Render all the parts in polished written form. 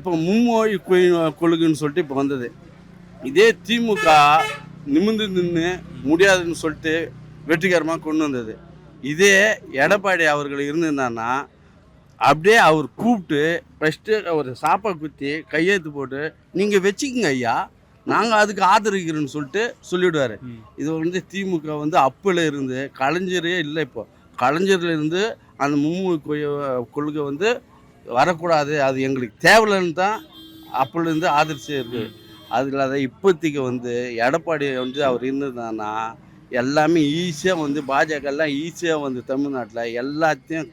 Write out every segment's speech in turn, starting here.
இப்போ மும்மொழி கொள்கைன்னு சொல்லிட்டு இப்போ வந்தது. இதே திமுக நிமிர்ந்து நின்று முடியாதுன்னு சொல்லிட்டு வெற்றிகரமாக கொண்டு வந்தது. இதே எடப்பாடி அவர்கள் இருந்திருந்தான்னா அப்படியே அவர் கூப்பிட்டு ஃபஸ்ட்டு ஒரு சாப்பா குத்தி கையெழுத்து போட்டு நீங்கள் வச்சுக்கோங்க ஐயா, நாங்கள் அதுக்கு ஆதரிக்கிறோன்னு சொல்லிட்டு சொல்லிவிடுவார். இது வந்து திமுக வந்து அப்பில் இருந்து கலைஞரே இல்லை. இப்போ கலைஞரில் இருந்து அந்த மும்மொழி கொள்கை வந்து வரக்கூடாது, அது எங்களுக்கு தேவையில்லைன்னு தான் அப்போலேருந்து ஆதரிச்சு இருக்குது. அதில் அதை இப்போதைக்கு வந்து எடப்பாடி வந்து அவர் இருந்ததுன்னா எல்லாமே ஈஸியாக வந்து பாஜகலாம் ஈஸியாக வந்து தமிழ்நாட்டில் எல்லாத்தையும்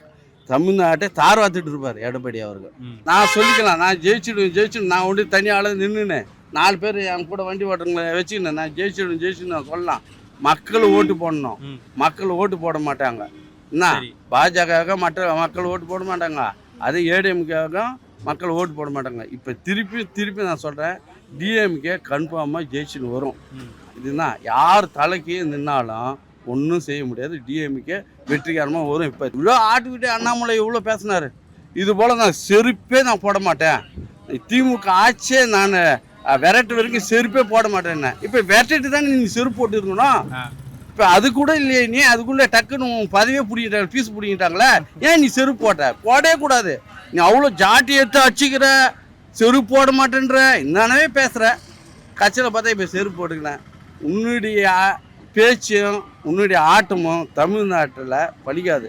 தமிழ்நாட்டை தார் வாத்துட்டு இருப்பார் எடப்பாடி அவர்கள். நான் சொல்லிக்கலாம், நான் ஜெயிச்சிடுவேன் நான் ஒன்று தனியால் நின்றுனேன் 4 பேர் என் கூட வண்டி ஓட்டுறவங்களை வச்சுக்கினேன், நான் ஜெயிச்சிடுவேன் நான் சொல்லலாம். மக்கள் ஓட்டு போடணும், மக்கள் ஓட்டு போட மாட்டாங்க. என்ன பாஜக மக்கள் ஓட்டு போட மாட்டாங்க, அதே ஏடிஎம்கேவுக்கு மக்கள் ஓட்டு போட மாட்டாங்க. இப்போ திருப்பி நான் சொல்கிறேன், டிஎம்கே கன்ஃபார்மாக ஜெயிச்சுன்னு வரும். இதுதான் யார் தலைக்கு நின்னாலும் ஒன்றும் செய்ய முடியாது, டிஎம்கே வெற்றிகரமாக வரும். இப்போ இவ்வளோ ஆட்டுக்கிட்டே அண்ணாமலை இவ்வளோ பேசினார், இது போல் நான் செருப்பே நான் போட மாட்டேன், திமுக ஆட்சியே நான் விரட்டு வரைக்கும் செருப்பே போட மாட்டேன்னு. இப்போ விரட்டிட்டு தானே நீ செருப்பு போட்டு இருக்கணும். இப்போ அது கூட இல்லையே, நீ அதுக்குள்ளே டக்குன்னு பதவியே பிடிக்கிட்டாங்க, பீஸ் பிடிக்கிட்டாங்களே, ஏன் நீ செருப்பு போடவே கூடாது. நீ அவ்வளோ ஜாட்டி எடுத்து அடிச்சுக்கிற, செருப்பு போட மாட்டேன்ற என்னவே பேசுகிற, கட்சியில் பார்த்தா இப்போ செருப்பு போட்டுக்கினேன். உன்னுடைய பேச்சும் உன்னுடைய ஆட்டமும் தமிழ்நாட்டில் பலிக்காது.